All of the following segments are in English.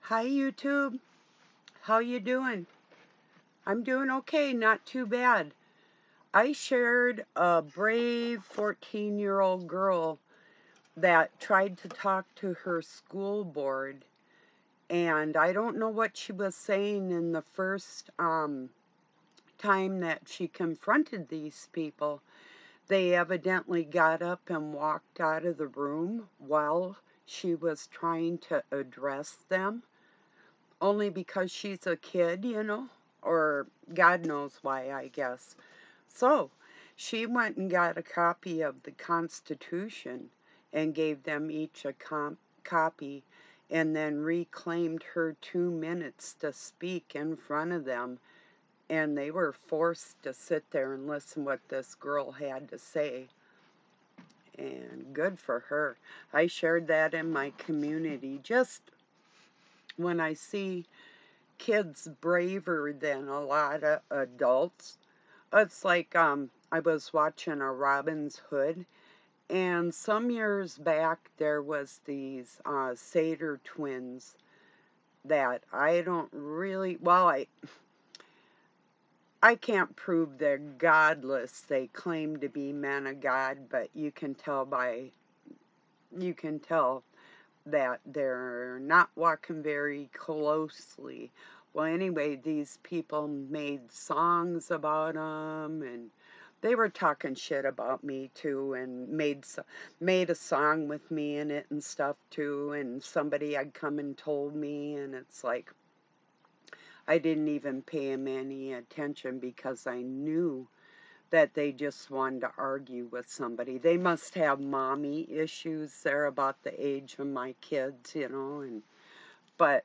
Hi YouTube, how you doing? I'm doing okay, not too bad. I shared a brave 14-year-old girl that tried to talk to her school board, and I don't know what she was saying in the first time that she confronted these people. They evidently got up and walked out of the room while she was trying to address them. Only because she's a kid, or God knows why, I guess. So she went and got a copy of the Constitution and gave them each a copy, and then reclaimed her 2 minutes to speak in front of them, and they were forced to sit there and listen what this girl had to say. And good for her. I shared that in my community. Just when I see kids braver than a lot of adults. It's like I was watching a Robin's Hood, and some years back there was these Satyr twins that I don't really, well, I can't prove they're godless. They claim to be men of God, but you can tell that they're not walking very closely. Well, anyway, these people made songs about them, and they were talking shit about me too, and made a song with me in it and stuff too. And somebody had come and told me, and it's like I didn't even pay him any attention because I knew that they just wanted to argue with somebody. They must have mommy issues. They're about the age of my kids, and but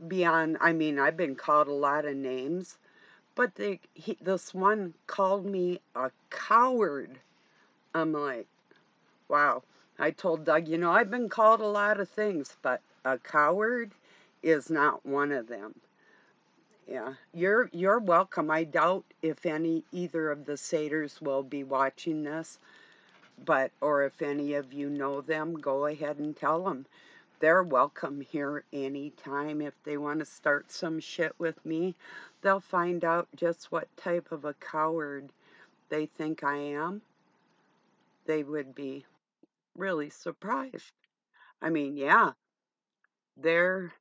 beyond, I mean, I've been called a lot of names, but this one called me a coward. I'm like, wow. I told Doug, I've been called a lot of things, but a coward is not one of them. Yeah, you're welcome. I doubt if either of the satyrs will be watching this, or if any of you know them, go ahead and tell them. They're welcome here anytime. If they want to start some shit with me, they'll find out just what type of a coward they think I am. They would be really surprised. I mean, yeah, they're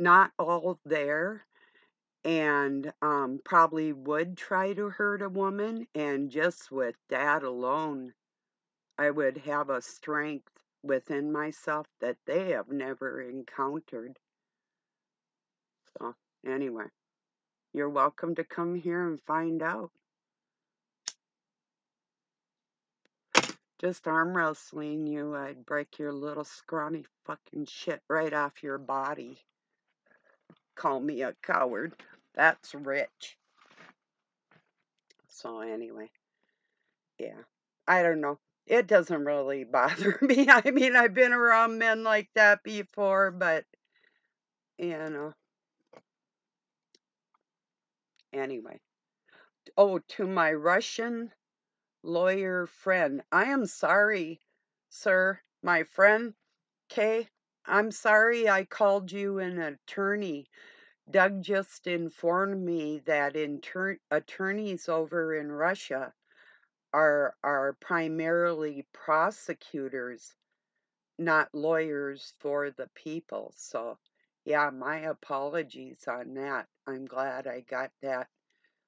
not all there, and probably would try to hurt a woman, and just with that alone, I would have a strength within myself that they have never encountered. So, anyway, you're welcome to come here and find out. Just arm wrestling you, I'd break your little scrawny fucking shit right off your body. Call me a coward. That's rich. So, anyway, yeah. I don't know. It doesn't really bother me. I mean, I've been around men like that before, but, you know, anyway. Oh, to my Russian lawyer friend, I am sorry, sir, my friend, Kay. I'm sorry I called you an attorney. Doug just informed me that attorneys over in Russia are primarily prosecutors, not lawyers for the people. So, yeah, my apologies on that. I'm glad I got that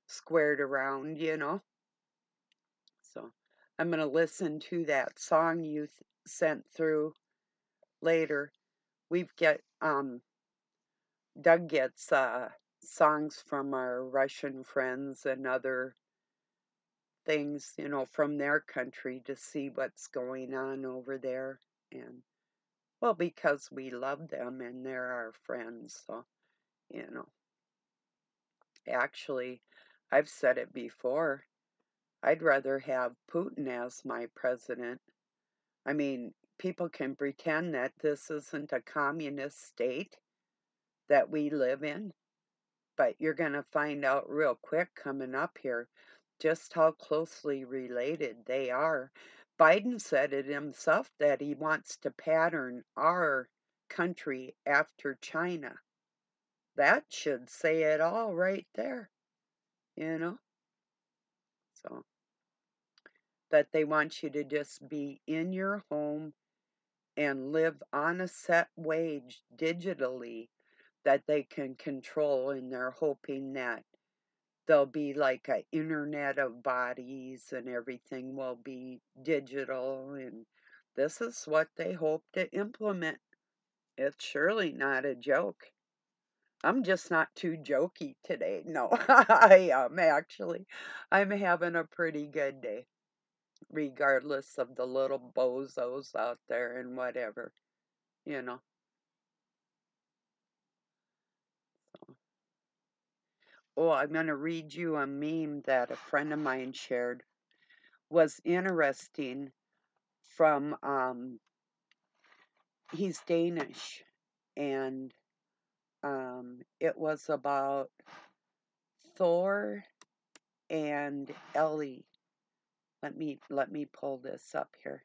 squared around. So, I'm going to listen to that song you sent through later. Doug gets songs from our Russian friends and other things, from their country to see what's going on over there. And well, because we love them and they're our friends. So, you know, actually, I've said it before. I'd rather have Putin as my president. I mean, people can pretend that this isn't a communist state that we live in, but you're going to find out real quick coming up here just how closely related they are. Biden said it himself that he wants to pattern our country after China. That should say it all right there, you know? So, that they want you to just be in your home and live on a set wage digitally that they can control, and they're hoping that there'll be like a internet of bodies and everything will be digital, and this is what they hope to implement. It's surely not a joke. I'm just not too jokey today. No, I am actually. I'm having a pretty good day, regardless of the little bozos out there and whatever, you know. Oh, I'm going to read you a meme that a friend of mine shared. Was interesting from, he's Danish, and it was about Thor and Ellie. Let me pull this up here.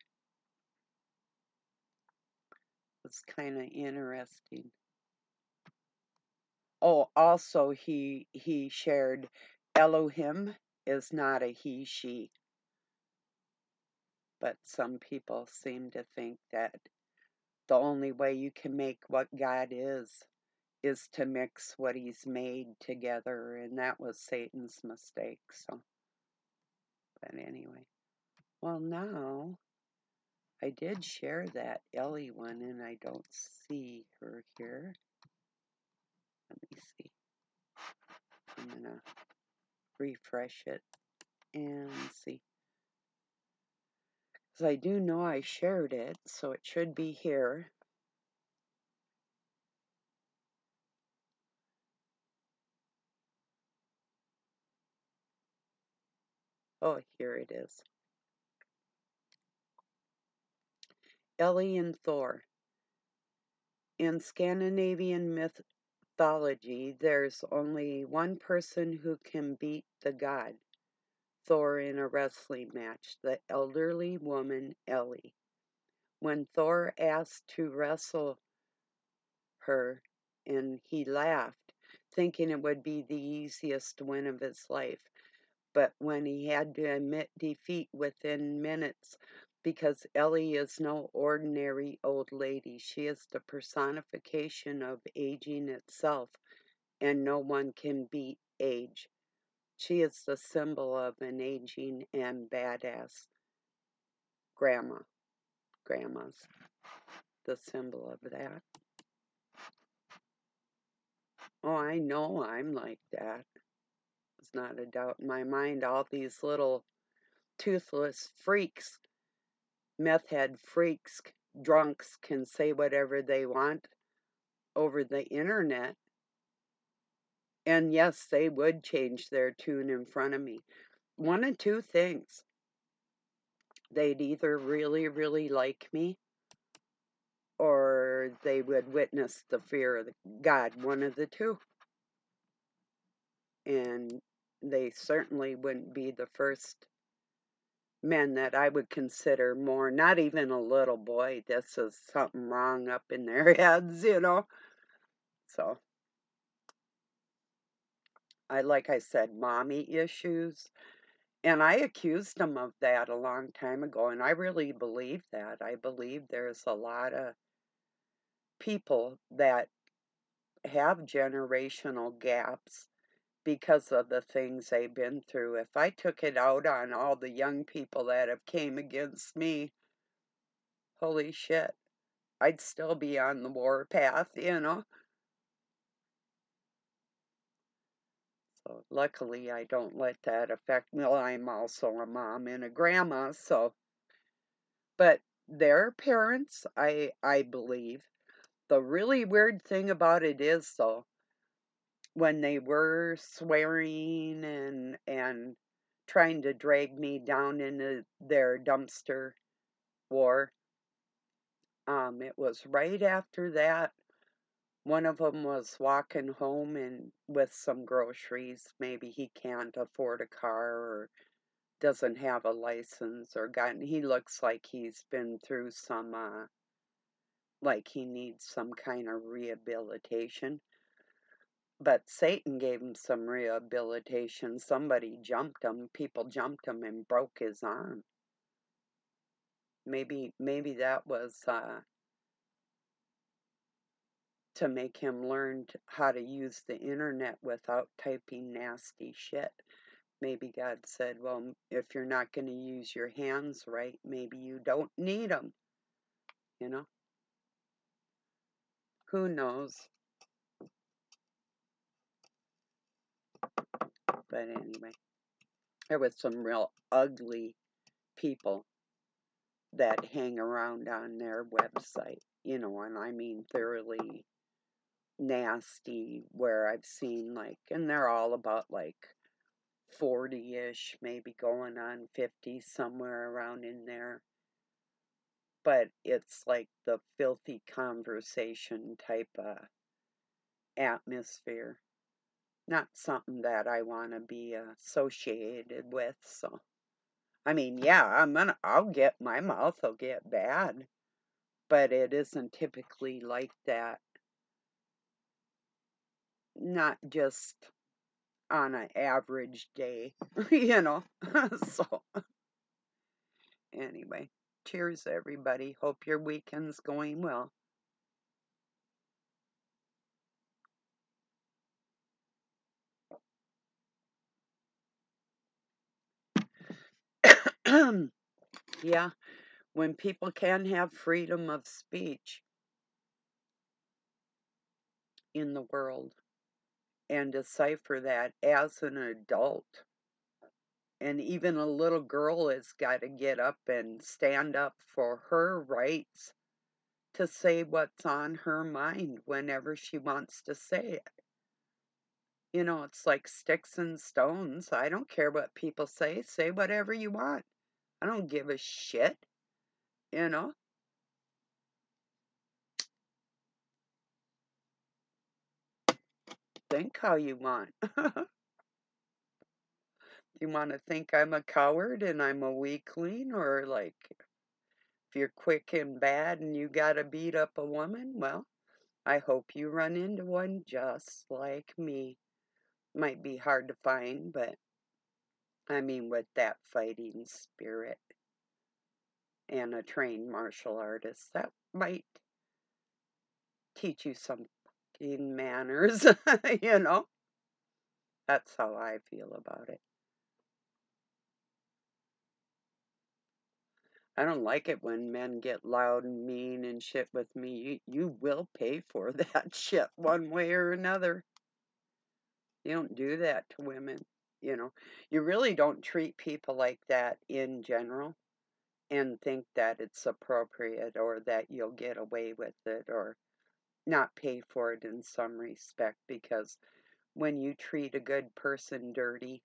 It's kind of interesting. Oh, also he shared Elohim is not a he, she, but some people seem to think that the only way you can make what God is to mix what he's made together, and that was Satan's mistake. So, but anyway. Well, now I did share that Ellie one, and I don't see her here. Let me see. I'm gonna refresh it and see. Because I do know I shared it, so it should be here. Oh, here it is. Ellie and Thor. In Scandinavian mythology, there's only one person who can beat the god, Thor, in a wrestling match, the elderly woman Ellie. When Thor asked to wrestle her, and he laughed, thinking it would be the easiest win of his life. But when he had to admit defeat within minutes, because Ellie is no ordinary old lady, she is the personification of aging itself, and no one can beat age. She is the symbol of an aging and badass grandma's the symbol of that. Oh, I know I'm like that. There's not a doubt in my mind. All these little toothless freaks, meth head freaks, drunks can say whatever they want over the internet. And yes, they would change their tune in front of me. One of two things. They'd either really, really like me, or they would witness the fear of God, one of the two. And they certainly wouldn't be the first men that I would consider more, not even a little boy, this is something wrong up in their heads, you know. So, like I said, mommy issues. And I accused them of that a long time ago, and I really believe that. I believe there's a lot of people that have generational gaps because of the things they've been through. If I took it out on all the young people that have came against me, holy shit, I'd still be on the warpath, you know. So luckily I don't let that affect me. Well, I'm also a mom and a grandma, so but their parents, I believe. The really weird thing about it is though, when they were swearing and trying to drag me down into their dumpster war, it was right after that. One of them was walking home and with some groceries. Maybe he can't afford a car, or doesn't have a license or gotten, he looks like he's been through some, like he needs some kind of rehabilitation. But Satan gave him some rehabilitation. Somebody jumped him, people jumped him and broke his arm. Maybe that was to make him learn how to use the internet without typing nasty shit. Maybe God said, well, if you're not going to use your hands right, maybe you don't need them. You know? Who knows? But anyway, there was some real ugly people that hang around on their website, you know, and I mean thoroughly nasty, where I've seen like, and they're all about like 40-ish, maybe going on 50, somewhere around in there. But it's like the filthy conversation type of atmosphere. Not something that I want to be associated with. So, I mean, yeah, I'll get, my mouth will get bad, but it isn't typically like that. Not just on an average day, you know. So, anyway, cheers, everybody. Hope your weekend's going well. Yeah, when people can have freedom of speech in the world and decipher that as an adult, and even a little girl has got to get up and stand up for her rights to say what's on her mind whenever she wants to say it. You know, it's like sticks and stones. I don't care what people say. Say whatever you want. I don't give a shit, you know? Think how you want. You want to think I'm a coward and I'm a weakling, or like if you're quick and bad and you gotta beat up a woman, well, I hope you run into one just like me. Might be hard to find, but I mean, with that fighting spirit and a trained martial artist, that might teach you some fucking manners, you know? That's how I feel about it. I don't like it when men get loud and mean and shit with me. You will pay for that shit one way or another. You don't do that to women, you know. You really don't treat people like that in general and think that it's appropriate or that you'll get away with it or not pay for it in some respect, because when you treat a good person dirty,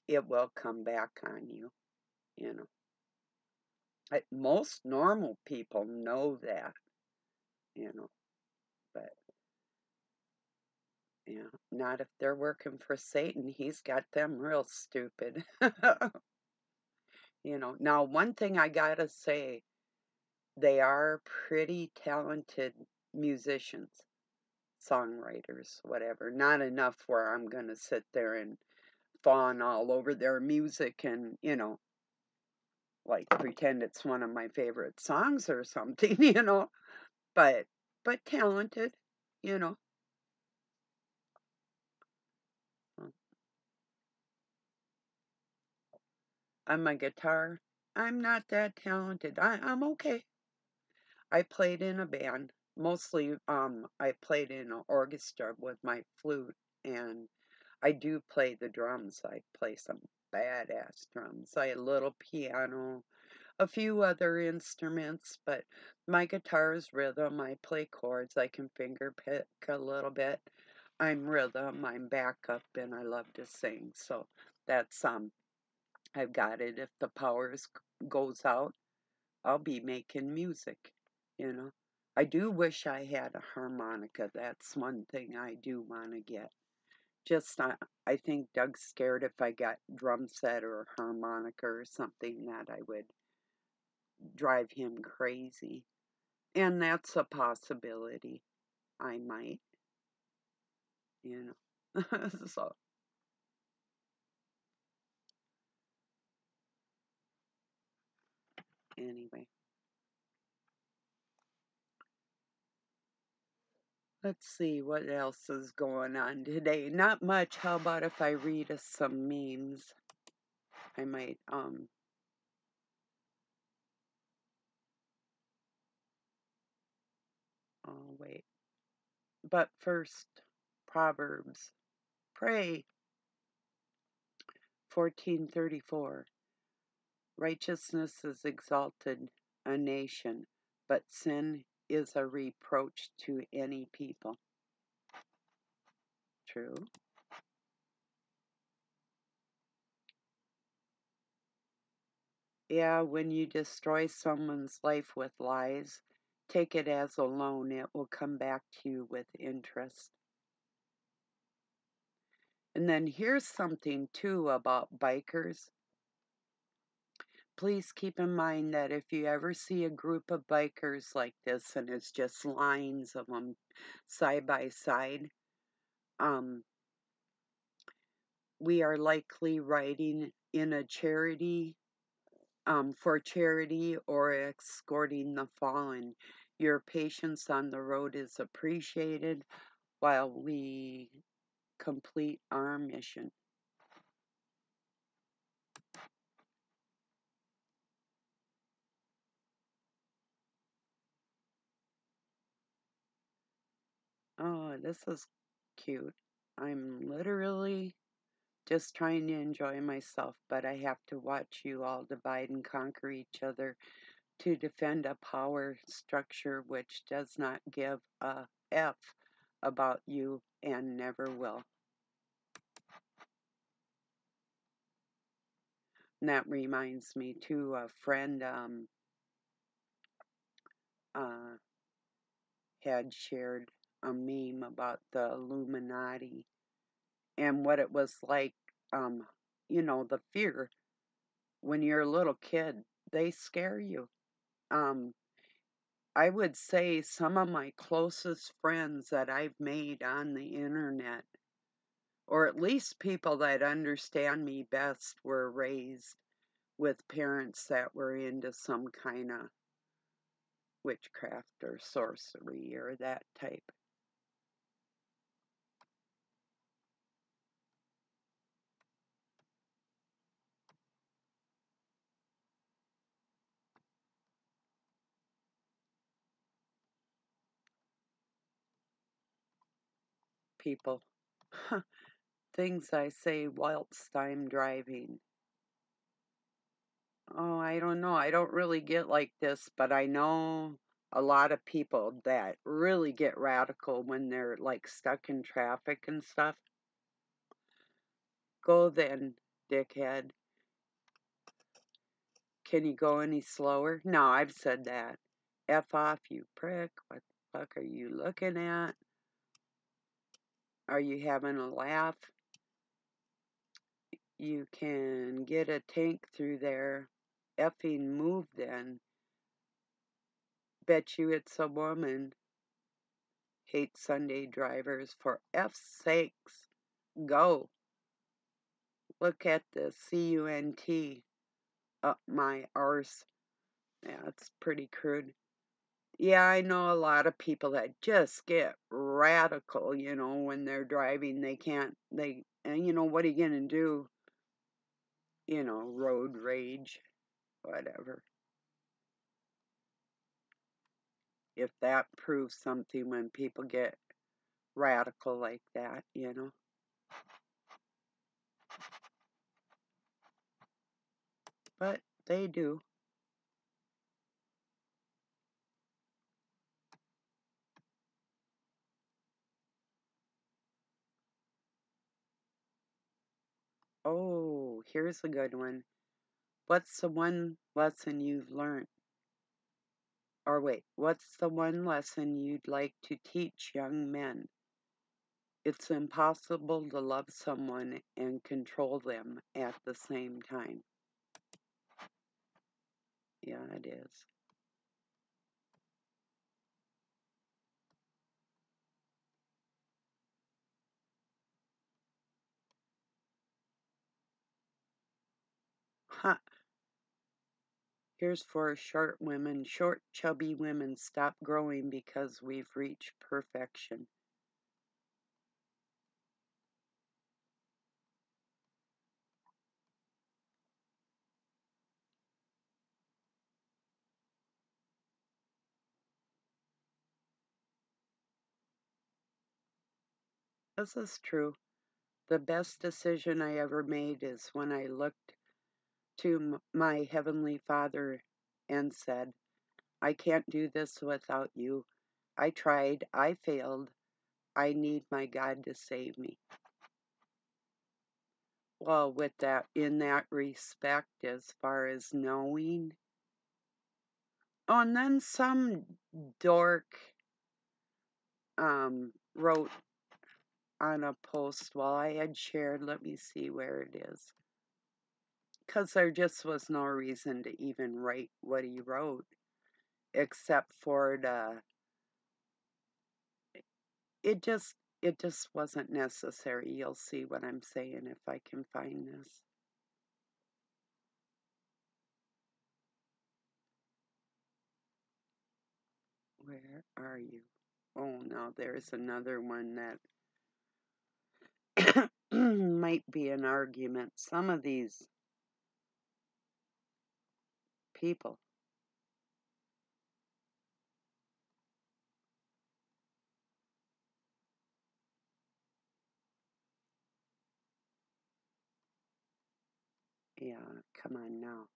it will come back on you, you know. Most normal people know that, you know, but yeah, not if they're working for Satan. He's got them real stupid. You know, now one thing I gotta say, they are pretty talented musicians, songwriters, whatever. Not enough where I'm gonna sit there and fawn all over their music and, you know, like pretend it's one of my favorite songs or something, you know. But talented, you know. On my guitar, I'm not that talented. I'm okay. I played in a band. Mostly, I played in an orchestra with my flute, and I do play the drums. I play some badass drums. I had a little piano, a few other instruments, but my guitar's rhythm. I play chords. I can finger pick a little bit. I'm rhythm. I'm backup, and I love to sing. So that's I've got it. If the power goes out, I'll be making music, you know. I do wish I had a harmonica. That's one thing I do want to get. Just I think Doug's scared if I got drum set or harmonica or something that I would drive him crazy. And that's a possibility. I might, you know. So anyway. Let's see what else is going on today. Not much. How about if I read us some memes? I might oh wait. But first, Proverbs. Pray 14:34. Righteousness is exalted a nation, but sin is a reproach to any people. True. Yeah, when you destroy someone's life with lies, take it as a loan. It will come back to you with interest. And then here's something too about bikers. Please keep in mind that if you ever see a group of bikers like this and it's just lines of them side by side, we are likely riding in a charity, for charity or escorting the fallen. Your patience on the road is appreciated while we complete our mission. Oh, this is cute. I'm literally just trying to enjoy myself, but I have to watch you all divide and conquer each other to defend a power structure which does not give a F about you and never will. And that reminds me too, a friend uh, had shared a meme about the Illuminati and what it was like, the fear when you're a little kid. They scare you. Um, I would say some of my closest friends that I've made on the internet, or at least people that understand me best, were raised with parents that were into some kind of witchcraft or sorcery or that type. People. Things I say whilst I'm driving. Oh, I don't know. I don't really get like this, but I know a lot of people that really get radical when they're like stuck in traffic and stuff. Go then, dickhead. Can you go any slower? No, I've said that. F off, you prick. What the fuck are you looking at? Are you having a laugh? You can get a tank through there. Effing move then. Bet you it's a woman. Hate Sunday drivers. For F's sakes, go. Look at the CUNT up my arse. Yeah, it's pretty crude. Yeah, I know a lot of people that just get radical, when they're driving. They can't, and what are you going to do? Road rage, whatever. If that proves something when people get radical like that. But they do. Oh, here's a good one. What's the one lesson you've learned? Or wait, what's the one lesson you'd like to teach young men? It's impossible to love someone and control them at the same time. Yeah, it is. Huh. Here's for short women. Short, chubby women stop growing because we've reached perfection. This is true. The best decision I ever made is when I looked to my Heavenly Father and said, I can't do this without you. I tried, I failed. I need my God to save me. Well, with that, in that respect, as far as knowing. Oh, and then some dork wrote on a post while I had shared, let me see where it is. Because there just was no reason to even write what he wrote, except for it just it just wasn't necessary. You'll see what I'm saying if I can find this. Where are you? Oh no, there's another one that might be an argument. Some of these people. Yeah, come on now.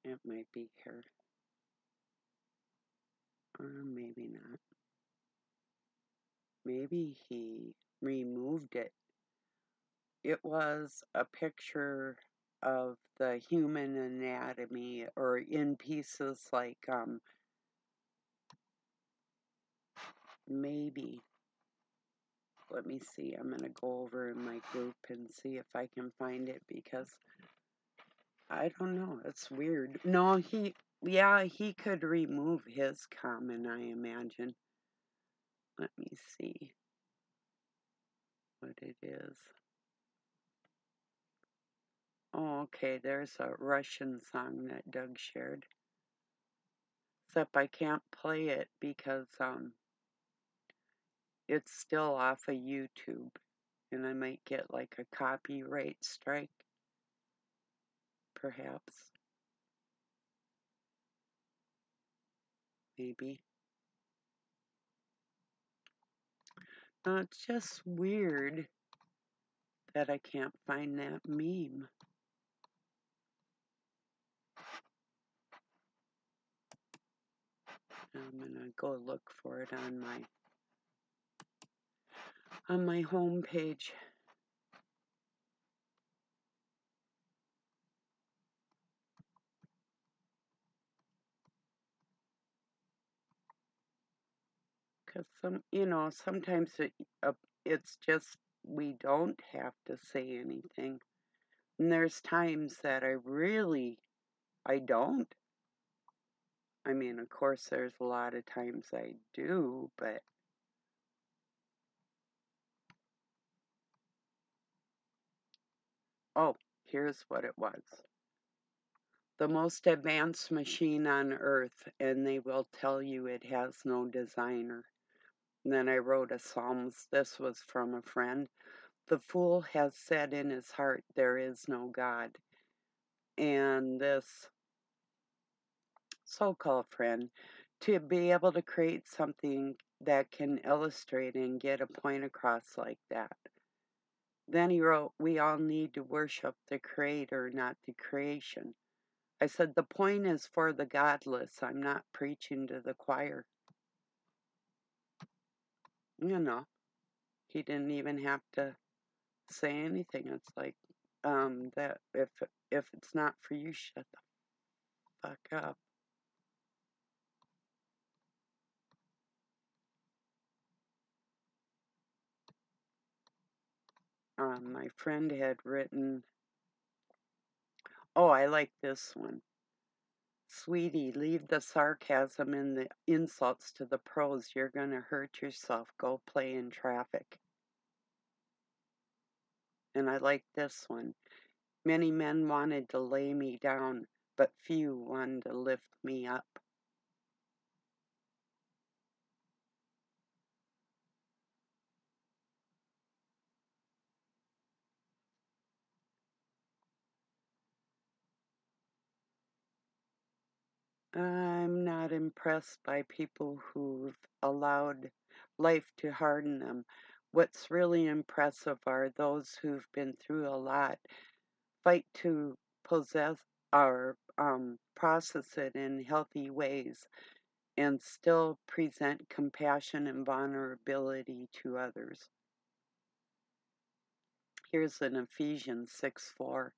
It might be here. Or maybe not. Maybe he removed it. It was a picture of the human anatomy or in pieces like maybe let me see. I'm going to go over in my group and see if I can find it because I don't know. It's weird. No, he could remove his comment, I imagine. Let me see what it is. Oh, okay, there's a Russian song that Doug shared. Except I can't play it because it's still off of YouTube and I might get like a copyright strike, perhaps. Maybe. It's just weird that I can't find that meme. I'm gonna go look for it on my home page. Because sometimes it's just we don't have to say anything. And there's times that I don't. I mean, of course, there's a lot of times I do, but oh, here's what it was. The most advanced machine on earth, and they will tell you it has no designer. And then I wrote a Psalms. This was from a friend. The fool has said in his heart, there is no God. And this so-called friend, to be able to create something that can illustrate and get a point across like that. Then he wrote, we all need to worship the Creator, not the creation. I said, the point is for the godless. I'm not preaching to the choir. He didn't even have to say anything. It's like, that if it's not for you, shut the fuck up. My friend had written, oh, I like this one. Sweetie, leave the sarcasm and the insults to the pros. You're gonna hurt yourself. Go play in traffic. And I like this one. Many men wanted to lay me down, but few wanted to lift me up. I'm not impressed by people who've allowed life to harden them. What's really impressive are those who've been through a lot, fight to possess or process it in healthy ways, and still present compassion and vulnerability to others. Here's in Ephesians 6:4.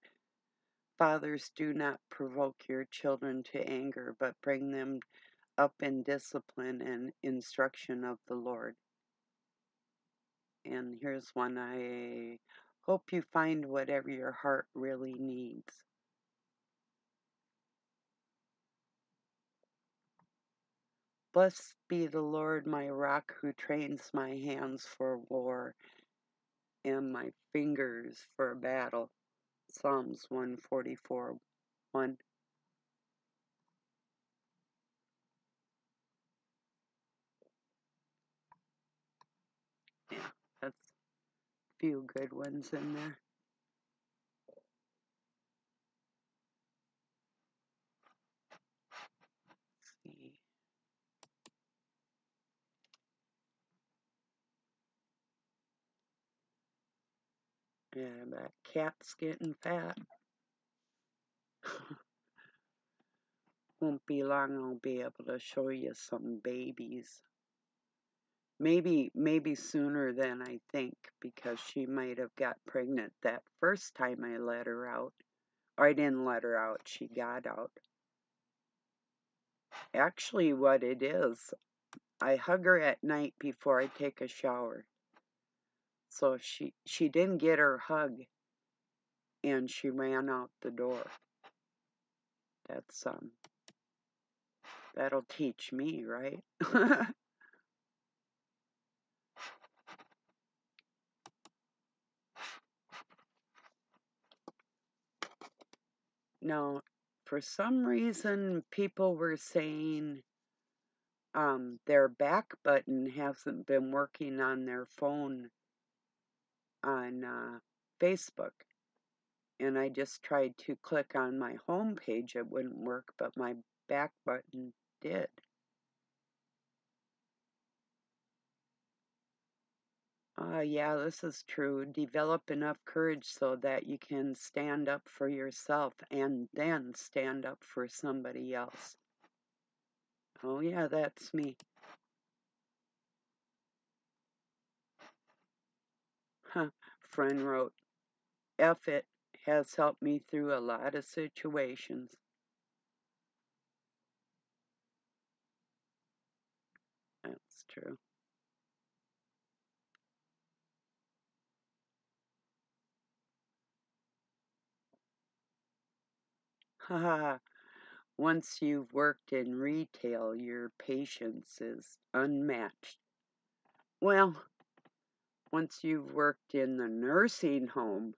Fathers, do not provoke your children to anger, but bring them up in discipline and instruction of the Lord. And here's one. I hope you find whatever your heart really needs. Blessed be the Lord, my rock, who trains my hands for war and my fingers for battle. Psalms 144:1. Yeah, that's a few good ones in there. Let's see. Yeah, that cat's getting fat. Won't be long I'll be able to show you some babies. Maybe sooner than I think, because she might have got pregnant that first time I let her out. Or I didn't let her out, she got out. Actually, what it is, I hug her at night before I take a shower. So she didn't get her hug, and she ran out the door. That's that'll teach me, right? Now, for some reason, people were saying their back button hasn't been working on their phone on Facebook. And I just tried to click on my home page. It wouldn't work, but my back button did. Yeah, this is true. Develop enough courage so that you can stand up for yourself and then stand up for somebody else. Oh, yeah, that's me. Huh. Friend wrote, F it has helped me through a lot of situations. That's true. Haha. Once you've worked in retail, your patience is unmatched. Well, once you've worked in the nursing home,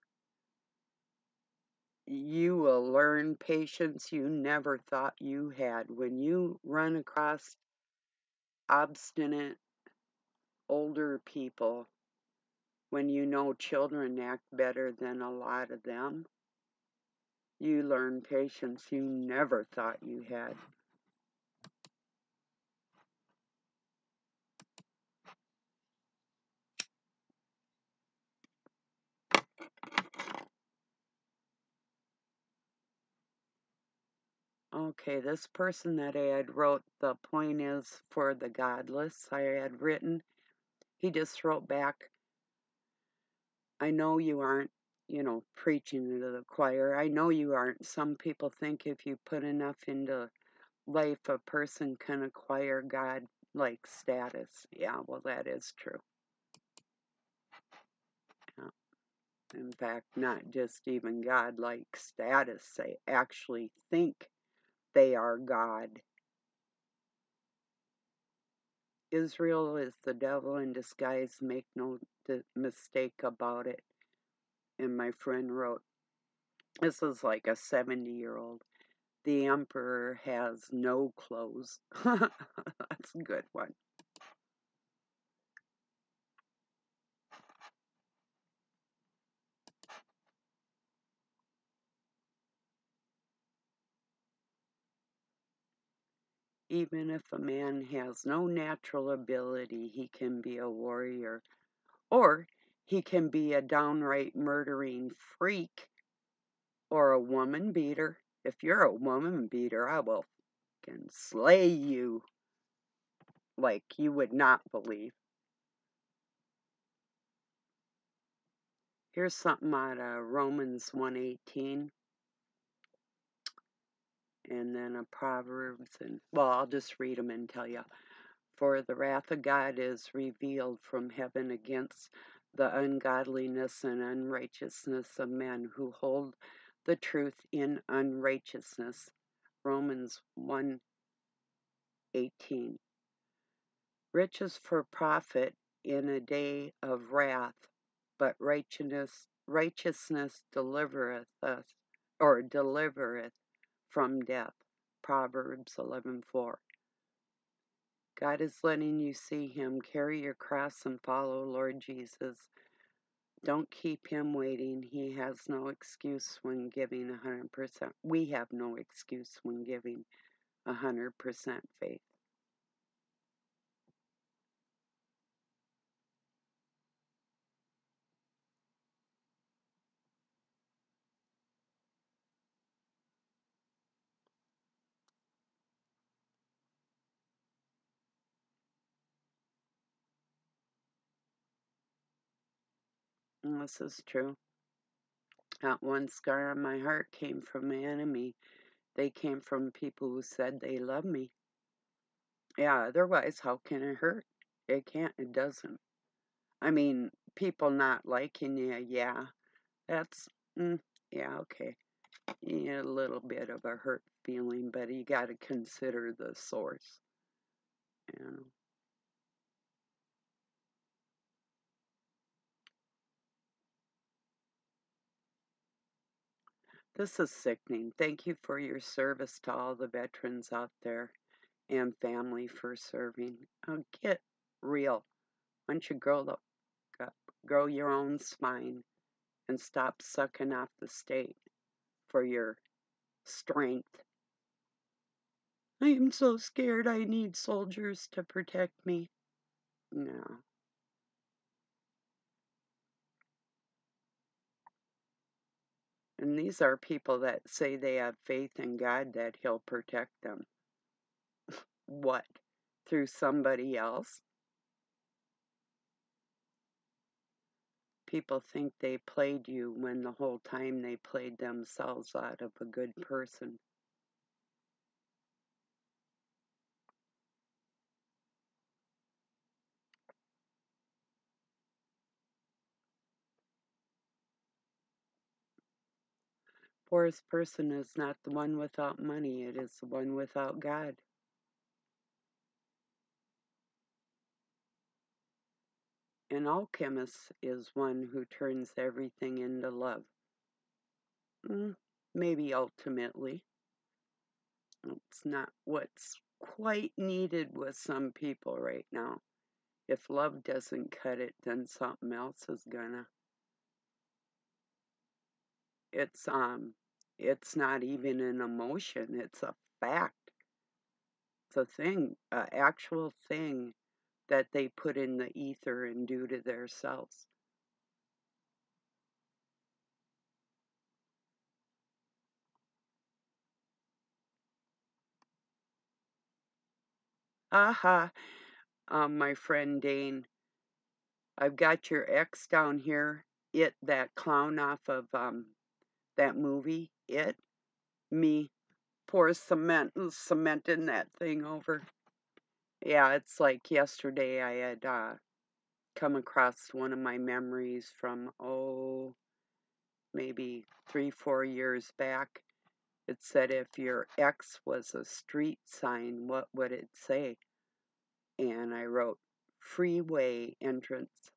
you will learn patience you never thought you had. When you run across obstinate older people, when you know children act better than a lot of them, you learn patience you never thought you had. Okay, this person that I had wrote, the point is for the godless, I had written, he just wrote back, I know you aren't preaching to the choir. I know you aren't. Some people think if you put enough into life, a person can acquire God-like status. Yeah, well, that is true. Yeah. In fact, not just even God-like status. They actually think they are God. Israel is the devil in disguise. Make no mistake about it. And my friend wrote, this is like a 70-year-old. The emperor has no clothes. That's a good one. Even if a man has no natural ability, he can be a warrior. Or he can be a downright murdering freak or a woman beater. If you're a woman beater, I will fucking slay you like you would not believe. Here's something out of Romans 1:18, and then a Proverbs, and well, I'll just read them and tell you. For the wrath of God is revealed from heaven against the ungodliness and unrighteousness of men who hold the truth in unrighteousness. Romans 1:18. Riches for profit in a day of wrath, but righteousness delivereth us, or delivereth from death. Proverbs 11:4. God is letting you see him. Carry your cross and follow Lord Jesus. Don't keep him waiting. He has no excuse when giving 100%. We have no excuse when giving 100% faith. And this is true. Not one scar on my heart came from my enemy. They came from people who said they love me. Yeah, otherwise, how can it hurt? It can't, it doesn't. I mean, people not liking you, yeah, that's, yeah, okay. You get a little bit of a hurt feeling, but you got to consider the source, you know. This is sickening. Thank you for your service to all the veterans out there and family for serving. Get real. Why don't you grow your own spine and stop sucking off the state for your strength? I am so scared. I need soldiers to protect me. No. And these are people that say they have faith in God that he'll protect them. What? Through somebody else? People think they played you when the whole time they played themselves out of a good person. Poorest person is not the one without money, it is the one without God. An alchemist is one who turns everything into love. Maybe ultimately. It's not what's quite needed with some people right now. If love doesn't cut it, then something else is gonna. It's not even an emotion, it's a fact. It's a thing, an actual thing that they put in the ether and do to themselves. Aha, my friend Dane, I've got your ex down here It, that clown off of that movie, It, me, pour cementing that thing over. Yeah, it's like yesterday I had come across one of my memories from, maybe 3, 4 years back. It said if your ex was a street sign, what would it say? And I wrote freeway entrance.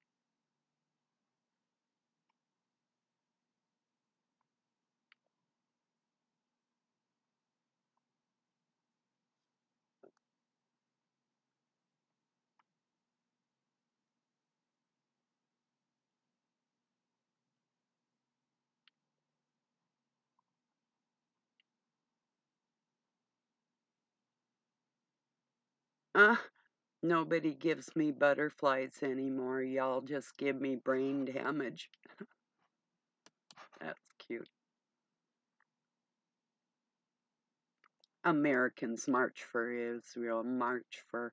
Uh, Nobody gives me butterflies anymore. Y'all just give me brain damage. That's cute. Americans march for Israel, march for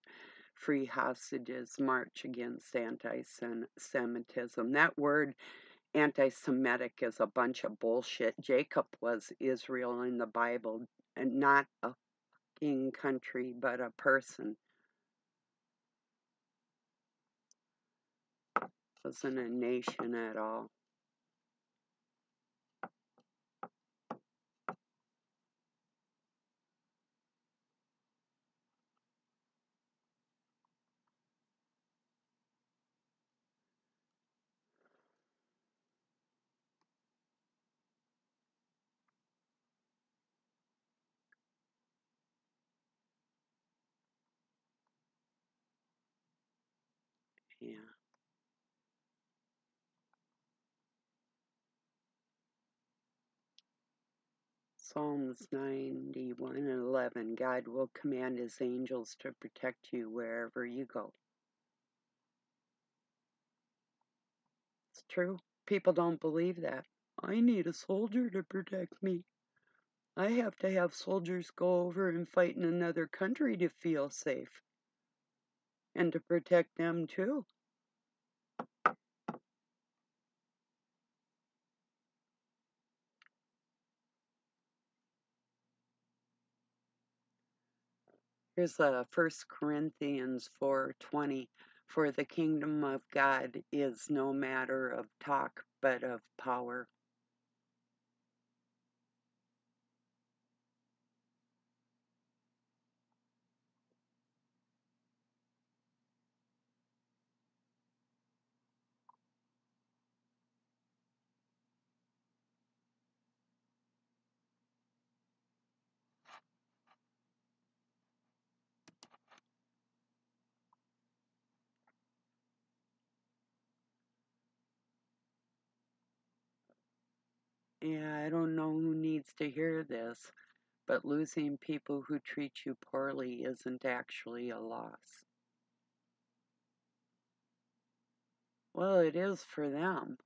free hostages, march against anti-Semitism. That word anti-Semitic is a bunch of bullshit. Jacob was Israel in the Bible, and not a fucking country, but a person. Wasn't a nation at all. Yeah. Psalms 91:11. God will command his angels to protect you wherever you go. It's true. People don't believe that. I need a soldier to protect me. I have to have soldiers go over and fight in another country to feel safe. And to protect them too. Here's 1 Corinthians 4:20. For the kingdom of God is no matter of talk, but of power. Yeah, I don't know who needs to hear this, but losing people who treat you poorly isn't actually a loss. Well, it is for them.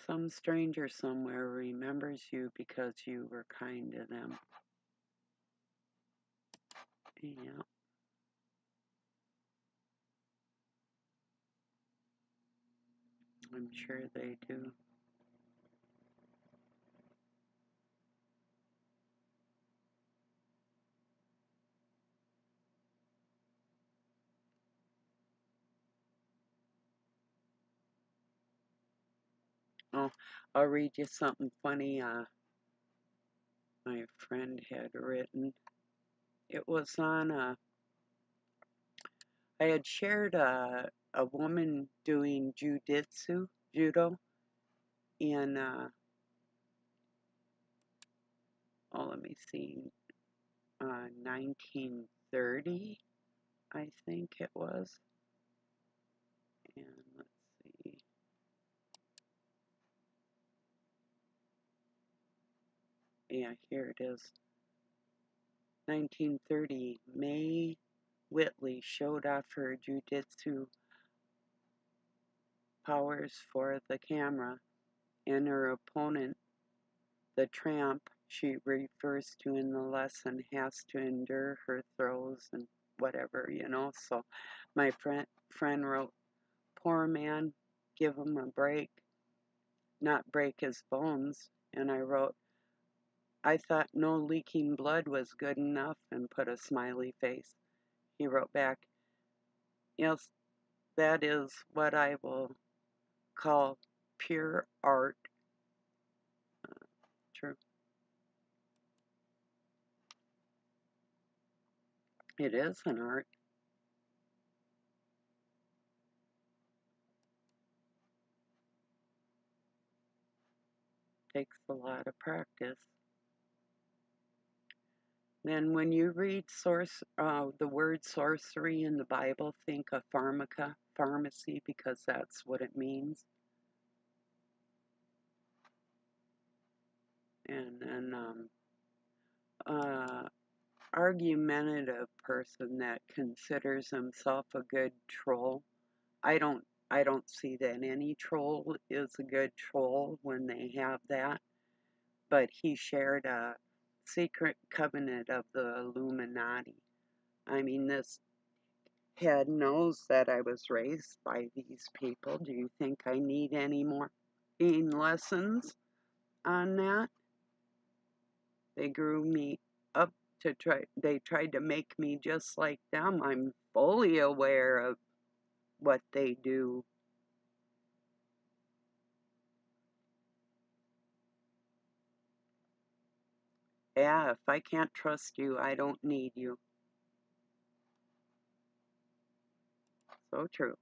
Some stranger somewhere remembers you because you were kind to them. Yeah, I'm sure they do. Oh, I'll read you something funny my friend had written. It was on I had shared a woman doing judo, in, let me see, 1930, I think it was. And let's see. Yeah, here it is. 1930, May Whitley showed off her jujitsu powers for the camera. and her opponent, the tramp she refers to in the lesson, has to endure her throws and whatever, So my friend wrote, poor man, give him a break, not break his bones. And I wrote, I thought no leaking blood was good enough, and put a smiley face. He wrote back, yes, that is what I will call pure art. True. It is an art. Takes a lot of practice. Then when you read the word sorcery in the Bible, think of pharmacy, because that's what it means. And then argumentative person that considers himself a good troll. I don't see that any troll is a good troll when they have that, but he shared a secret covenant of the Illuminati. I mean, this head knows that I was raised by these people. Do you think I need any more lessons on that? They grew me up they tried to make me just like them. I'm fully aware of what they do. Yeah, if I can't trust you, I don't need you. So true.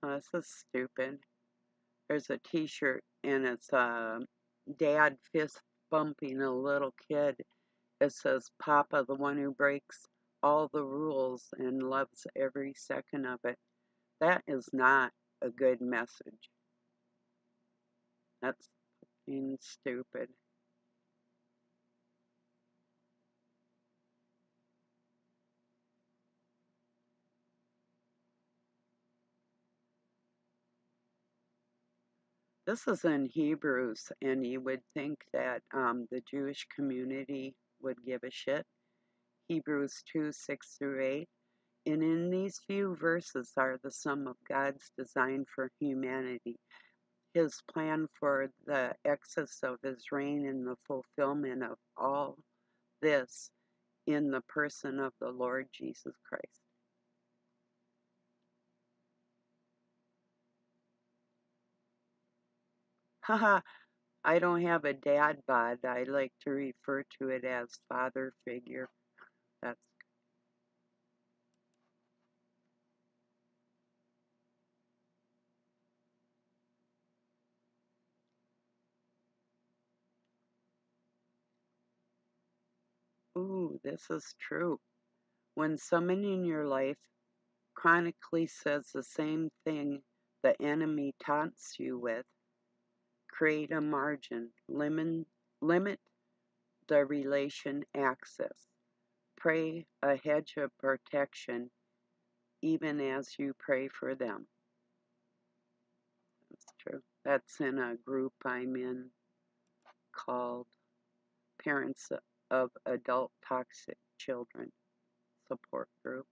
Oh, this is stupid. There's a t-shirt and it's dad fist bumping a little kid. It says, Papa, the one who breaks all the rules and loves every second of it. That is not a good message. That's fucking stupid. This is in Hebrews, and you would think that the Jewish community would give a shit. Hebrews 2 6 through 8. And in these few verses are the sum of God's design for humanity, his plan for the excess of his reign and the fulfillment of all this in the person of the Lord Jesus Christ. Haha, I don't have a dad bod. I like to refer to it as father figure. That's ooh, this is true. When someone in your life chronically says the same thing the enemy taunts you with, create a margin, limit the relation access. Pray a hedge of protection even as you pray for them. That's true. That's in a group I'm in called Parents of Adult Toxic Children Support Group.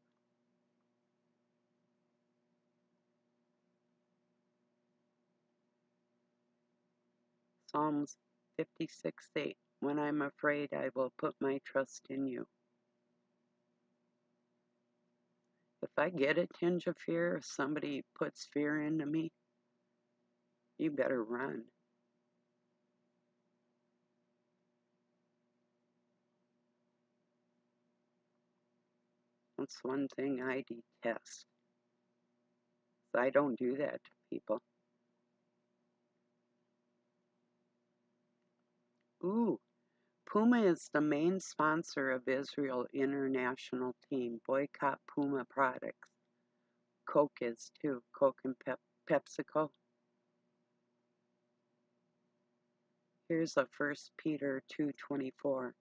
Psalms 56:8. When I'm afraid, I will put my trust in you. If I get a tinge of fear, if somebody puts fear into me, you better run. That's one thing I detest. I don't do that to people. Ooh, Puma is the main sponsor of Israel international team. Boycott Puma products. Coke is too. Coke and PepsiCo. Here's a 1 Peter 2:24.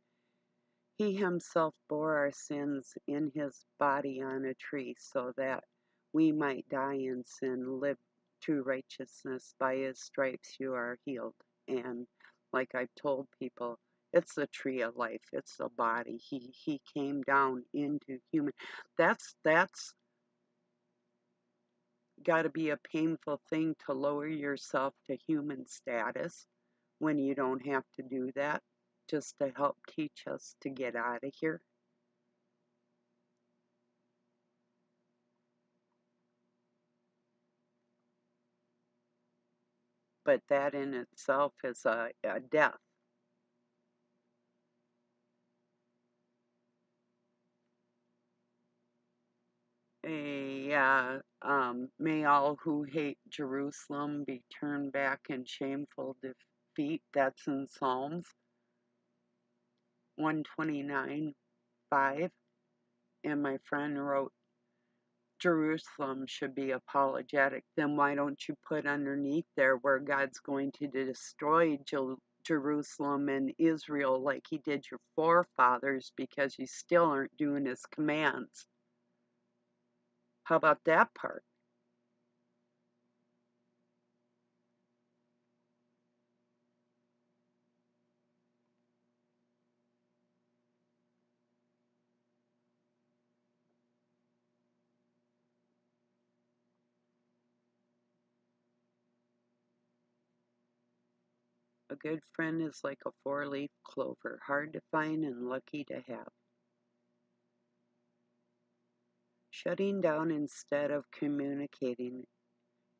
He himself bore our sins in his body on a tree so that we might die in sin, live to righteousness. By his stripes you are healed. And like I've told people, it's the tree of life. It's the body. He came down into human. That's got to be a painful thing to lower yourself to human status when you don't have to do that, just to help teach us to get out of here. But that in itself is a death. May all who hate Jerusalem be turned back in shameful defeat. That's in Psalms 129:5. And my friend wrote, Jerusalem should be apologetic. Then why don't you put underneath there where God's going to destroy Jerusalem and Israel like he did your forefathers, because you still aren't doing his commands? How about that part? A good friend is like a four-leaf clover, hard to find and lucky to have. Shutting down instead of communicating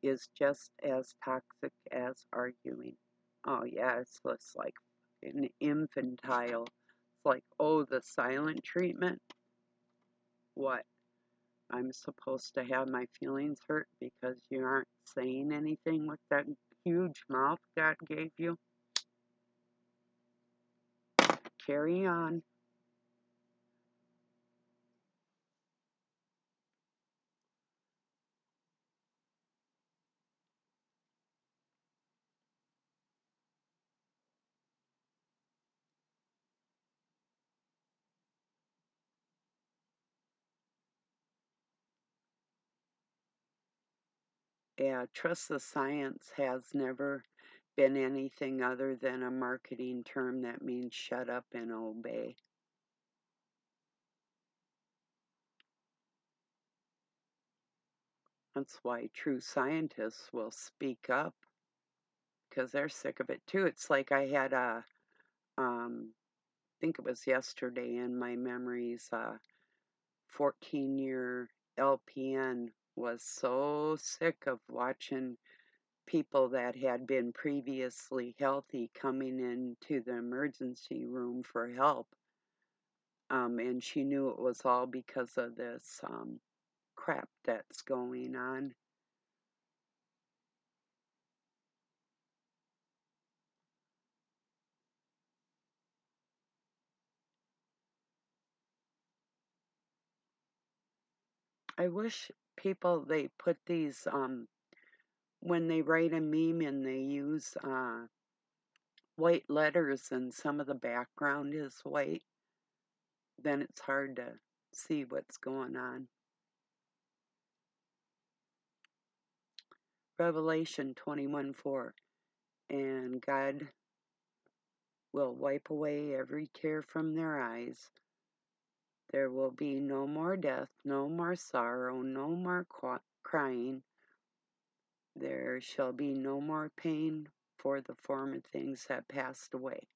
is just as toxic as arguing. Oh yeah, it's just like an infantile. It's like, oh, the silent treatment? What? I'm supposed to have my feelings hurt because you aren't saying anything with that huge mouth God gave you? Carry on. Yeah, trust the science has never been anything other than a marketing term that means shut up and obey. That's why true scientists will speak up, because they're sick of it too. It's like I had I think it was yesterday in my memories, 14-year LPN was so sick of watching people that had been previously healthy coming into the emergency room for help. And she knew it was all because of this crap that's going on. I wish people, they put these, when they write a meme and they use white letters and some of the background is white, then it's hard to see what's going on. Revelation 21:4. And God will wipe away every tear from their eyes. There will be no more death, no more sorrow, no more crying. There shall be no more pain, for the former things have passed away.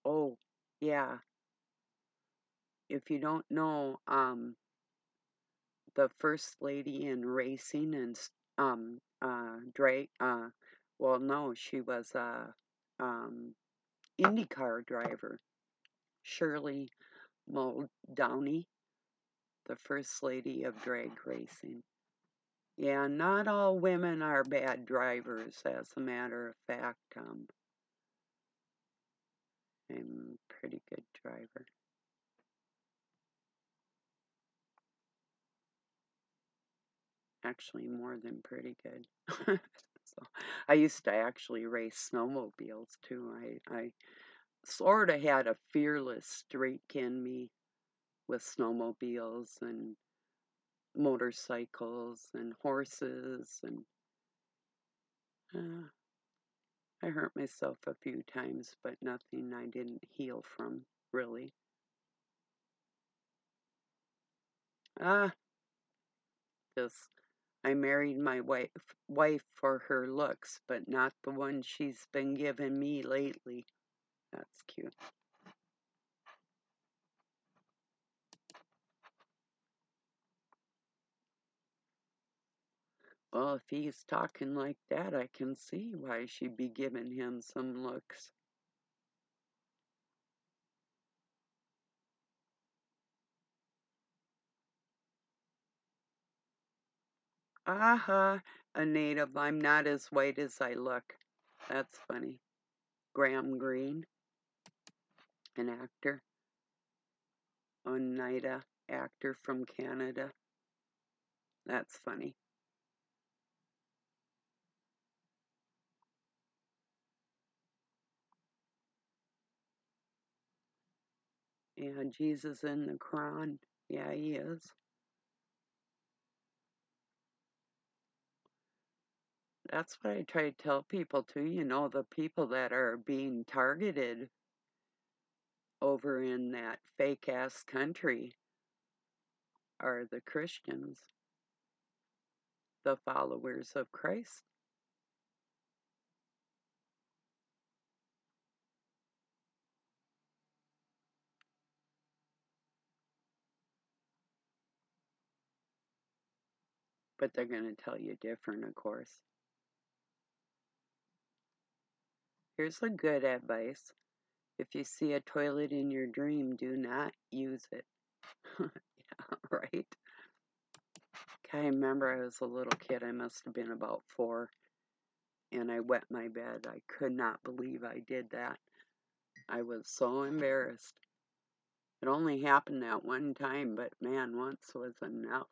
Oh, yeah. If you don't know, the first lady in racing and Drake, well, no, she was a IndyCar driver, Shirley Muldowney, the first lady of drag racing. Yeah, not all women are bad drivers, as a matter of fact. I'm a pretty good driver. Actually, more than pretty good. So, I used to actually race snowmobiles too. I sort of had a fearless streak in me with snowmobiles and motorcycles and horses, and uh, I hurt myself a few times, but nothing I didn't heal from, really. Ah, this I married my wife for her looks, but not the one she's been giving me lately. That's cute. Well, if he's talking like that, I can see why she'd be giving him some looks. Aha, a native. I'm not as white as I look. That's funny. Graham Greene, an actor. Oneida, actor from Canada. That's funny. Yeah, Jesus in the Quran. Yeah, he is. That's what I try to tell people too. The people that are being targeted over in that fake ass country are the Christians, the followers of Christ. But they're going to tell you different, of course. Here's a good advice. If you see a toilet in your dream, do not use it. Yeah, right? I remember I was a little kid. I must have been about 4, and I wet my bed. I could not believe I did that. I was so embarrassed. It only happened that one time, but man, once was enough.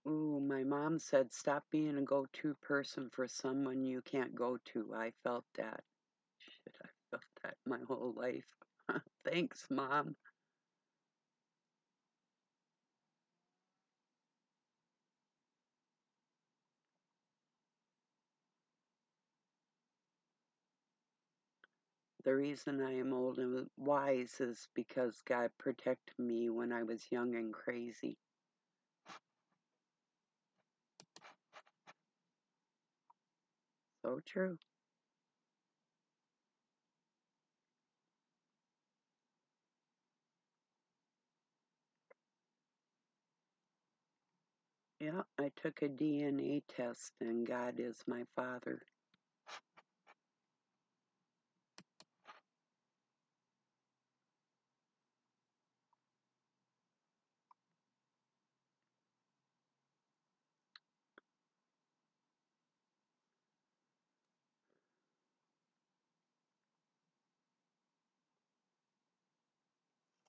Ooh, my mom said, stop being a go-to person for someone you can't go to. I felt that. Shit, I felt that my whole life. Thanks, Mom. The reason I am old and wise is because God protected me when I was young and crazy. So true. Yeah, I took a DNA test and God is my father.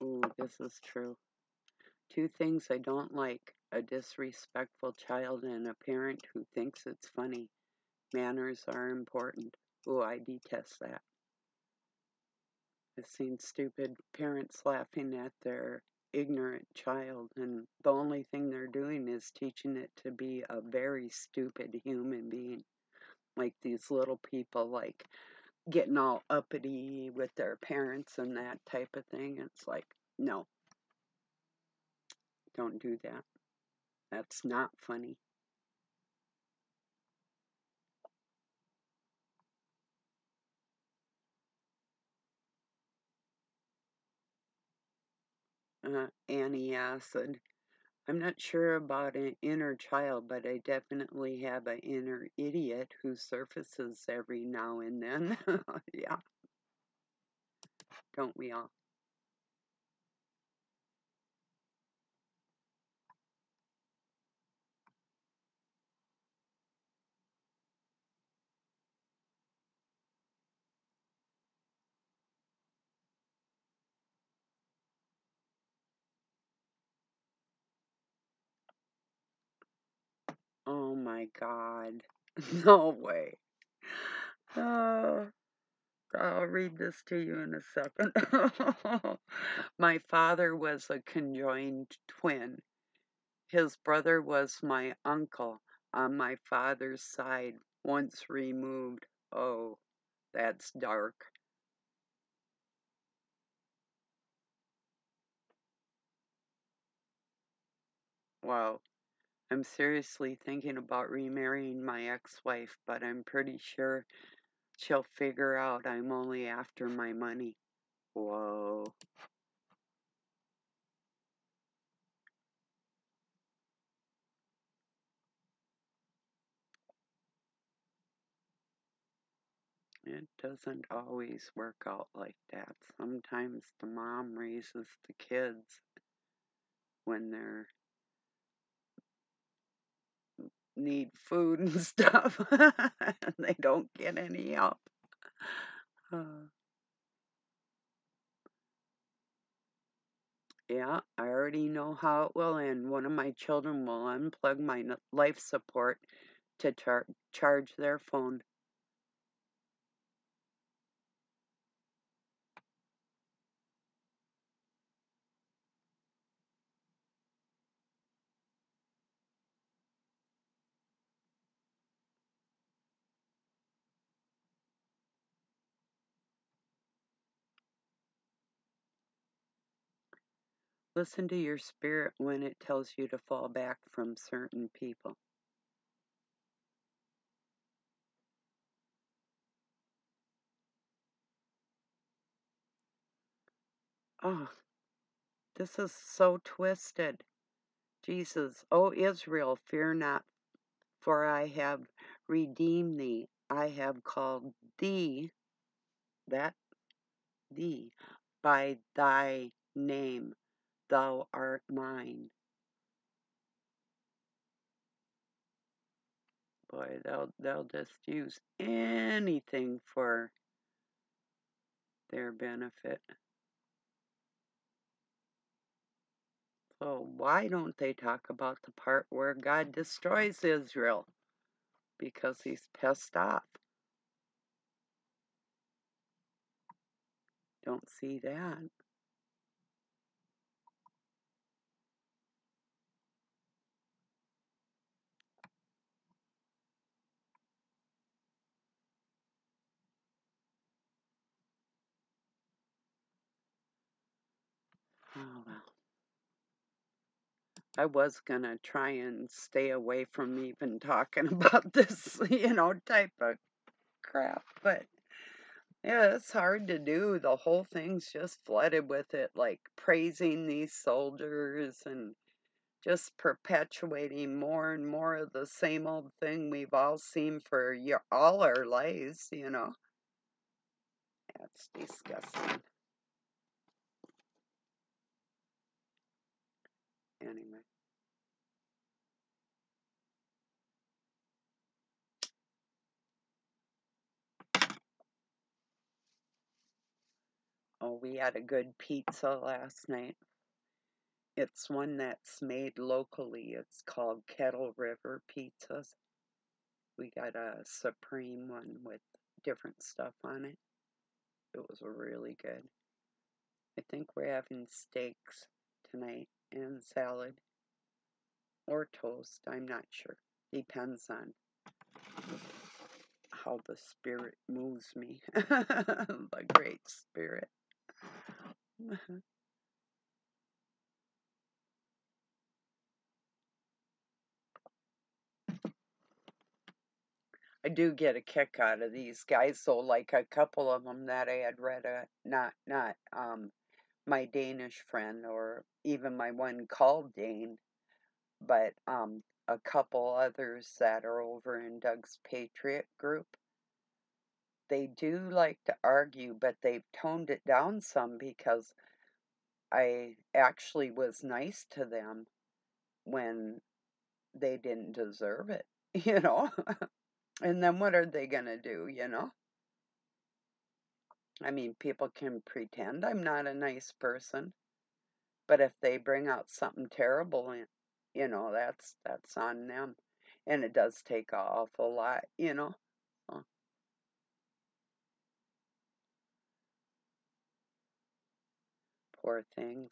Ooh, this is true. 2 things I don't like: a disrespectful child and a parent who thinks it's funny. Manners are important. Ooh, I detest that. I've seen stupid parents laughing at their ignorant child, and the only thing they're doing is teaching it to be a very stupid human being. Like these little people, like getting all uppity with their parents and that type of thing. It's like, no, don't do that. That's not funny. antacid. I'm not sure about an inner child, but I definitely have an inner idiot who surfaces every now and then. Yeah, don't we all? Oh my God. No way. Oh, I'll read this to you in a second. My father was a conjoined twin. His brother was my uncle on my father's side, once removed. Oh, that's dark. Wow. I'm seriously thinking about remarrying my ex-wife, but I'm pretty sure she'll figure out I'm only after my money. Whoa. It doesn't always work out like that. Sometimes the mom raises the kids when they need food and stuff, and they don't get any help. Uh, yeah, I already know how it will end. One of my children will unplug my life support to charge their phone. Listen to your spirit when it tells you to fall back from certain people. Oh, this is so twisted. Jesus, O Israel, fear not, for I have redeemed thee. I have called thee, that thee, by thy name. Thou art mine. Boy, they'll just use anything for their benefit. So why don't they talk about the part where God destroys Israel? Because he's pissed off. Don't see that. Oh well. I was gonna try and stay away from even talking about this, type of crap, but yeah, it's hard to do. The whole thing's just flooded with it, like praising these soldiers and just perpetuating more and more of the same old thing we've all seen for all our lives. That's disgusting. Anyway. Oh, we had a good pizza last night. It's one that's made locally. It's called Kettle River Pizzas. We got a supreme one with different stuff on it. It was really good. I think we're having steaks tonight and salad or toast. I'm not sure. Depends on how the spirit moves me. The great spirit. I do get a kick out of these guys. So, like a couple of them that I had read, not my Danish friend, or even my one called Dane, but a couple others that are over in Doug's Patriot group, they do like to argue, but they've toned it down some because I actually was nice to them when they didn't deserve it, you know? And then what are they going to do, you know? I mean, people can pretend I'm not a nice person, but if they bring out something terrible, you know, that's on them. And it does take an awful lot, you know? So, poor things.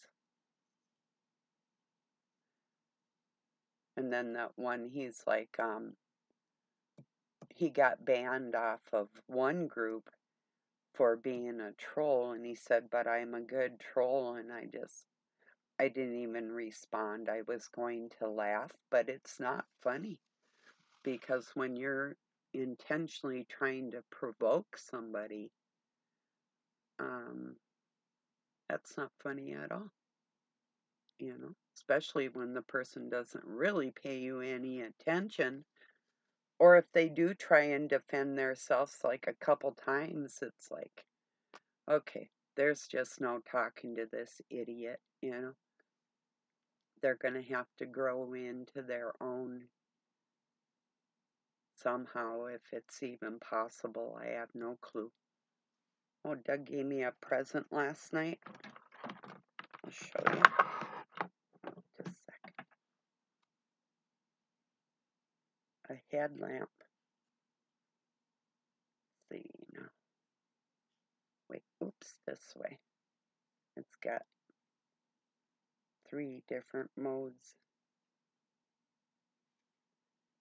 And then that one, he's like, he got banned off of one group for being a troll, and he said, but I'm a good troll, and I didn't even respond. I was going to laugh, but it's not funny, because when you're intentionally trying to provoke somebody, um, that's not funny at all, you know, especially when the person doesn't really pay you any attention. Or if they do try and defend themselves like a couple times, it's like, okay, there's just no talking to this idiot, you know. They're going to have to grow into their own somehow, if it's even possible. I have no clue. Oh, Doug gave me a present last night. I'll show you. Oh, just a second. A headlamp. Let's see now. Wait, oops, this way. It's got 3 different modes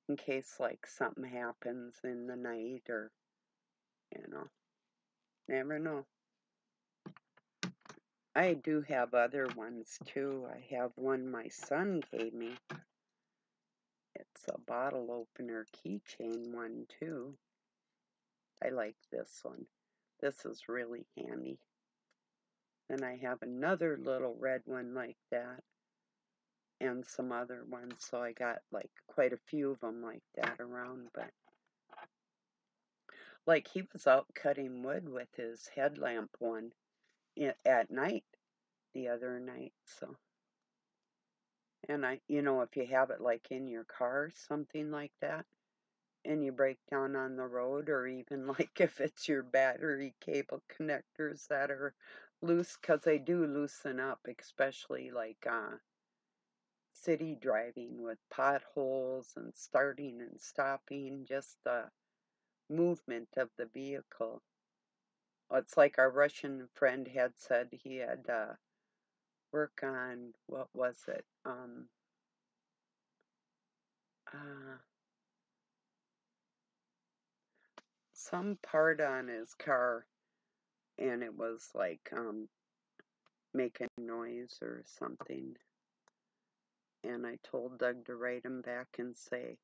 in case like something happens in the night, or, you know, never know. I do have other ones too. I have one my son gave me. It's a bottle opener keychain one too. I like this one. This is really handy. Then I have another little red one like that, and some other ones, so I got like quite a few of them like that around. But like, he was out cutting wood with his headlamp one at night the other night. So, and you know, if you have it like in your car, something like that, and you break down on the road, or even like if it's your battery cable connectors that are loose, because they do loosen up, especially like city driving with potholes and starting and stopping, just the movement of the vehicle. It's like our Russian friend had said he had work on, what was it? Uh, some part on his car, and it was like making noise or something. And I told Doug to write him back and say,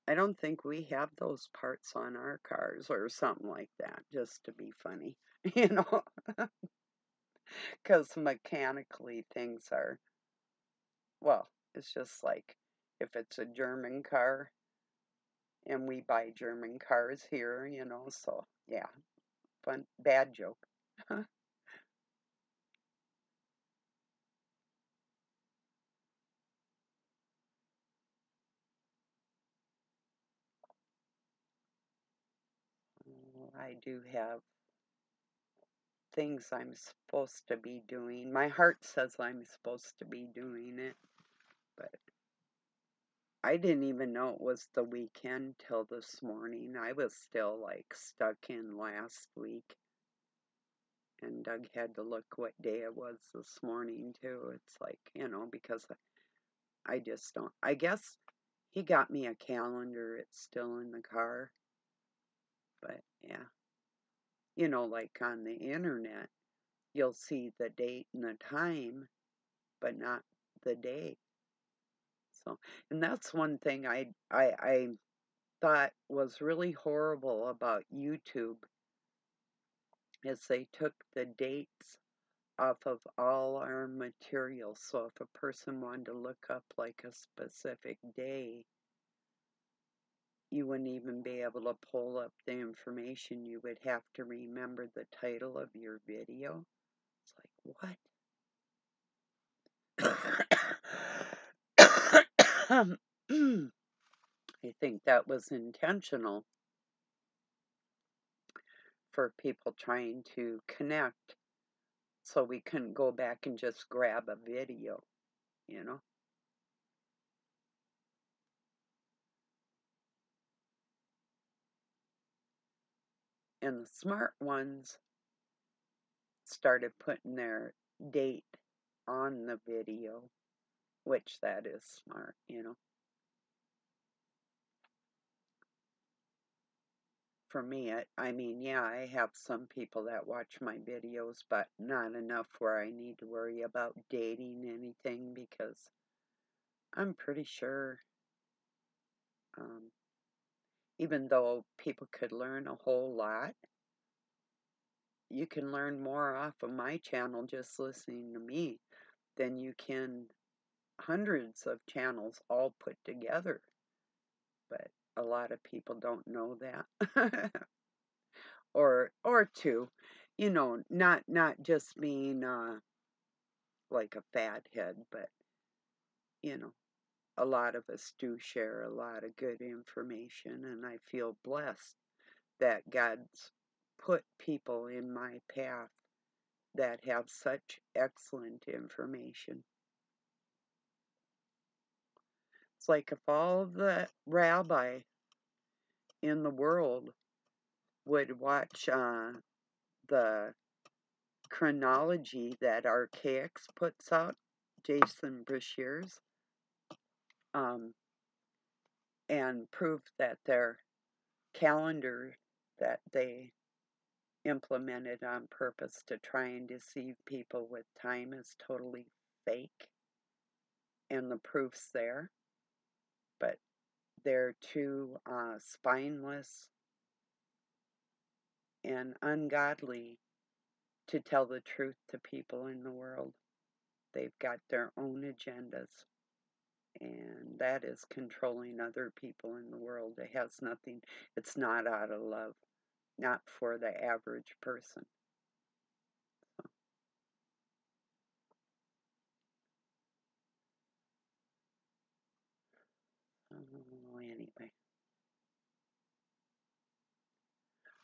I don't think we have those parts on our cars, or something like that, just to be funny, you know, because mechanically things are, well, it's just like if it's a German car, and we buy German cars here, you know, so yeah, fun, bad joke. I do have things I'm supposed to be doing. My heart says I'm supposed to be doing it, but I didn't even know it was the weekend till this morning. I was still like stuck in last week, and Doug had to look what day it was this morning too. It's like, you know, because I just don't. I guess he got me a calendar. It's still in the car, but yeah, you know, like on the internet, you'll see the date and the time, but not the day. So, and that's one thing I thought was really horrible about YouTube, is they took the dates off of all our material. So if a person wanted to look up like a specific day, you wouldn't even be able to pull up the information. You would have to remember the title of your video. It's like, what? I think that was intentional for people trying to connect, so we couldn't go back and just grab a video, you know? And the smart ones started putting their date on the video, which that is smart, you know? For me, I mean, yeah, I have some people that watch my videos, but not enough where I need to worry about dating anything, because I'm pretty sure, even though people could learn a whole lot, you can learn more off of my channel just listening to me than you can hundreds of channels all put together. But a lot of people don't know that. or two, you know, not just being like a fathead, but you know, a lot of us do share a lot of good information, and I feel blessed that God's put people in my path that have such excellent information. It's like if all the rabbi in the world would watch the chronology that Archaix puts out, Jason Breshears, and prove that their calendar that they implemented on purpose to try and deceive people with time is totally fake, and the proof's there, but they're too spineless and ungodly to tell the truth to people in the world. They've got their own agendas, and that is controlling other people in the world. It has nothing, it's not out of love, not for the average person. Anyway,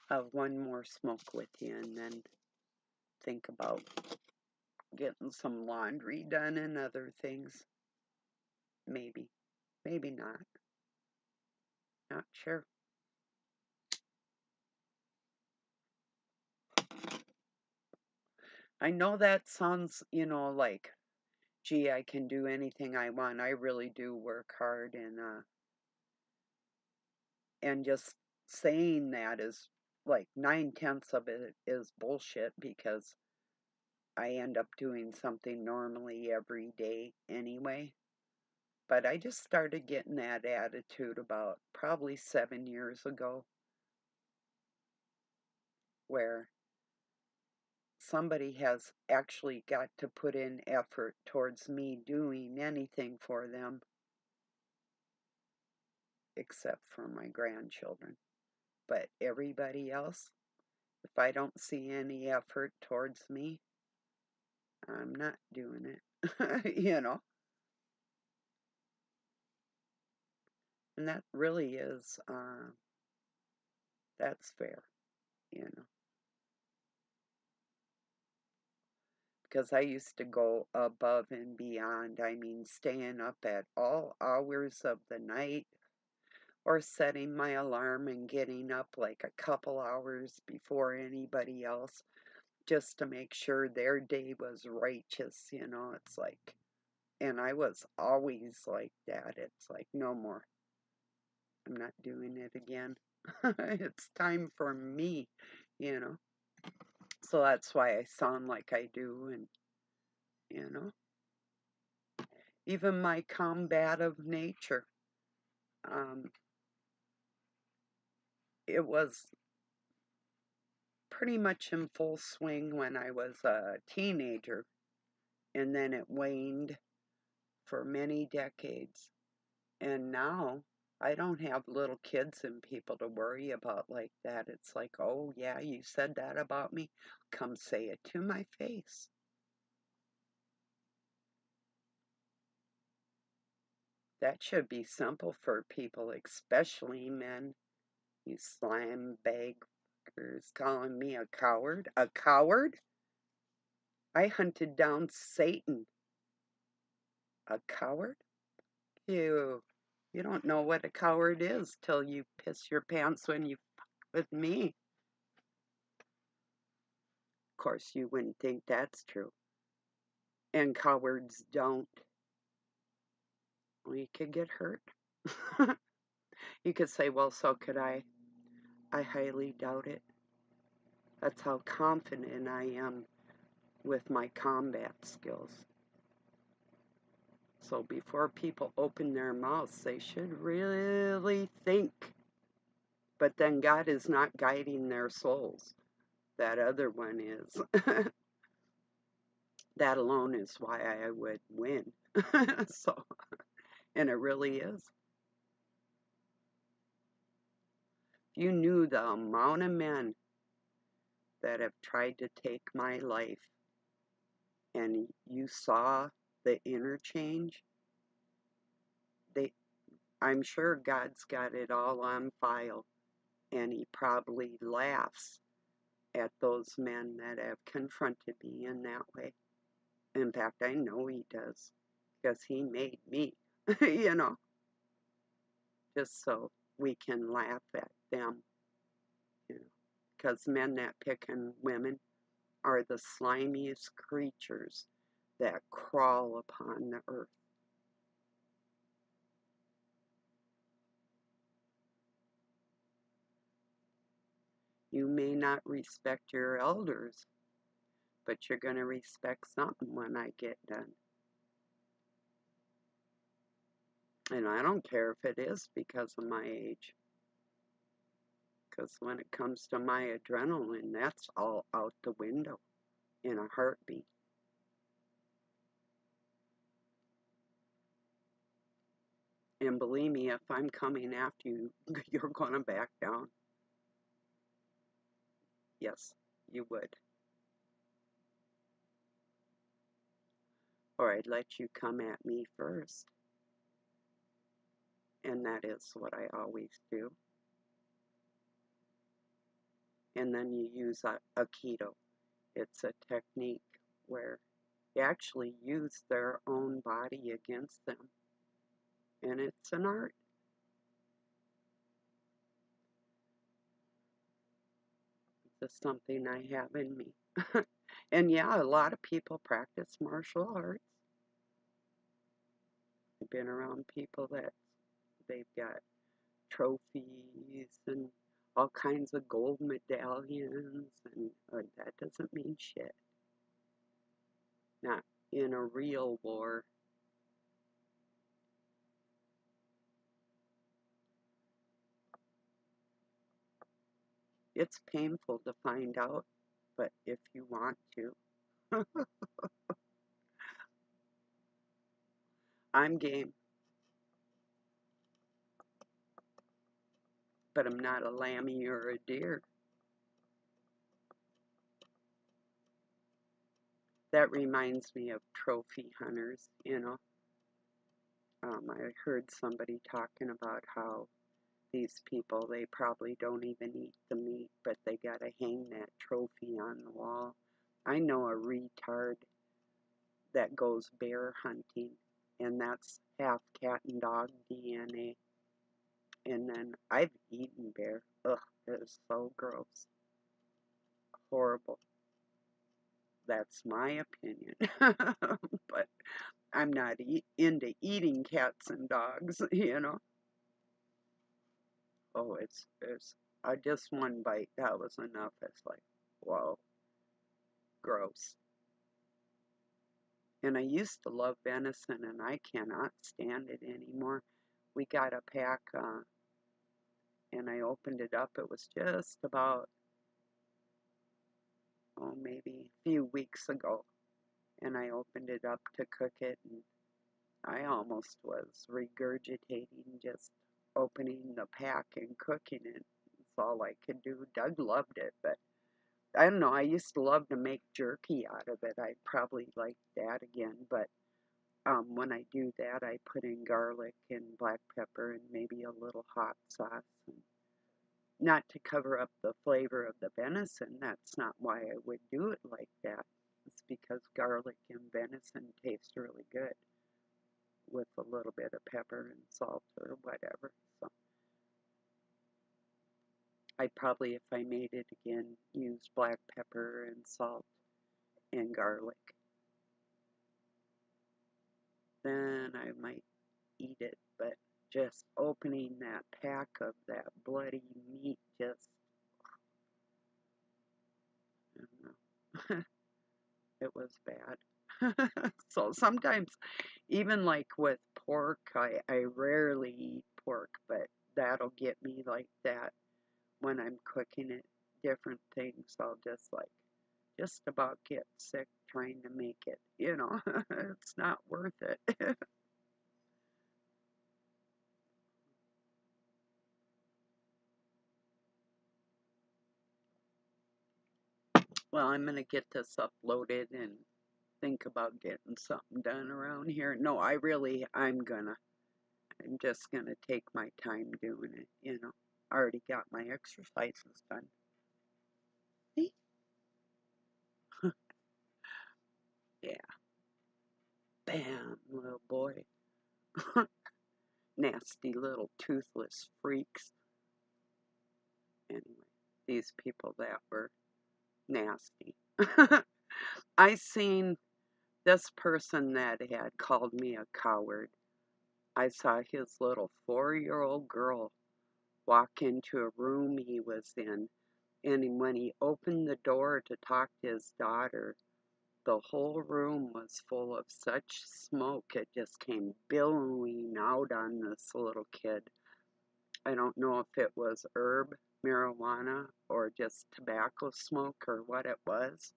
I'll have one more smoke with you and then think about getting some laundry done and other things. Maybe. Maybe not. Not sure. I know that sounds, you know, like, gee, I can do anything I want. I really do work hard, and just saying that is like 9/10 of it is bullshit, because I end up doing something normally every day anyway. But I just started getting that attitude about probably 7 years ago, where somebody has actually got to put in effort towards me doing anything for them, except for my grandchildren. But everybody else, if I don't see any effort towards me, I'm not doing it, you know? And that really is, that's fair, you know? Because I used to go above and beyond. I mean, staying up at all hours of the night, or setting my alarm and getting up like a couple hours before anybody else, just to make sure their day was righteous, you know? It's like, and I was always like that. It's like, no more. I'm not doing it again. It's time for me, you know? So that's why I sound like I do, and, you know? Even my combative nature, um, it was pretty much in full swing when I was a teenager, and then it waned for many decades. And now I don't have little kids and people to worry about like that. It's like, oh, yeah, you said that about me. Come say it to my face. That should be simple for people, especially men. You slime baggers calling me a coward. A coward? I hunted down Satan. A coward? You don't know what a coward is till you piss your pants when you fuck with me. Of course, you wouldn't think that's true. And cowards don't. Well, you could get hurt. You could say, well, so could I. I highly doubt it. That's how confident I am with my combat skills. So before people open their mouths, they should really think. But then God is not guiding their souls. That other one is. That alone is why I would win. So, and it really is. If you knew the amount of men that have tried to take my life and you saw the interchange, I'm sure God's got it all on file, and he probably laughs at those men that have confronted me in that way. In fact, I know he does, because he made me, you know, just so we can laugh at them, you know, because men that pick on women are the slimiest creatures that crawl upon the earth. You may not respect your elders, but you're going to respect something when I get done. And I don't care if it is because of my age. Because when it comes to my adrenaline, that's all out the window in a heartbeat. And believe me, if I'm coming after you, you're going to back down. Yes, you would. Or I'd let you come at me first. And that is what I always do. And then you use Aikido. It's a technique where you actually use their own body against them. And it's an art. It's just something I have in me. And yeah, a lot of people practice martial arts. I've been around people that they've got trophies and all kinds of gold medallions, and that doesn't mean shit. Not in a real war. It's painful to find out, but if you want to, I'm game. But I'm not a lammy or a deer. That reminds me of trophy hunters, you know. I heard somebody talking about how these people, they probably don't even eat the meat, but they gotta hang that trophy on the wall. I know a retard that goes bear hunting, and that's half cat and dog DNA. And then I've eaten bear. Ugh, it is so gross. Horrible. That's my opinion. But I'm not into eating cats and dogs, you know. Oh, it's just one bite, that was enough. It's like, whoa, gross. And I used to love venison, and I cannot stand it anymore. We got a pack, and I opened it up. It was just about oh, maybe a few weeks ago, and I opened it up to cook it, and I almost was regurgitating just opening the pack and cooking it. That's all I could do. Doug loved it, but I don't know. I used to love to make jerky out of it. I'd probably like that again, but when I do that, I put in garlic and black pepper and maybe a little hot sauce. And not to cover up the flavor of the venison. That's not why I would do it like that. It's because garlic and venison taste really good with a little bit of pepper and salt or whatever. So I'd probably, if I made it again, use black pepper and salt and garlic. Then I might eat it, but just opening that pack of that bloody meat just, I don't know, it was bad. So sometimes, even like with pork, I rarely eat pork, but that'll get me like that when I'm cooking it. Different things, I'll just about get sick trying to make it. It's not worth it. Well, I'm gonna get this uploaded and think about getting something done around here. No, I'm just gonna take my time doing it. I already got my exercises done. See? Yeah. Bam, little boy. Nasty little toothless freaks. Anyway, these people that were nasty. I seen this person that had called me a coward. I saw his little 4-year-old girl walk into a room he was in, and when he opened the door to talk to his daughter, the whole room was full of such smoke it just came billowing out on this little kid. I don't know if it was herb, marijuana, or just tobacco smoke or what it was.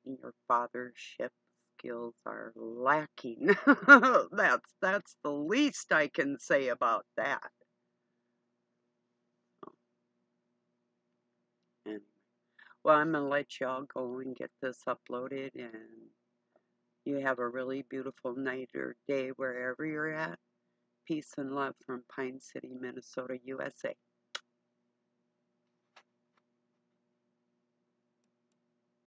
Your fathership skills are lacking. That's the least I can say about that. Anyway, well, I'm gonna let y'all go and get this uploaded, and you have a really beautiful night or day wherever you're at. Peace and love from Pine City, Minnesota, USA.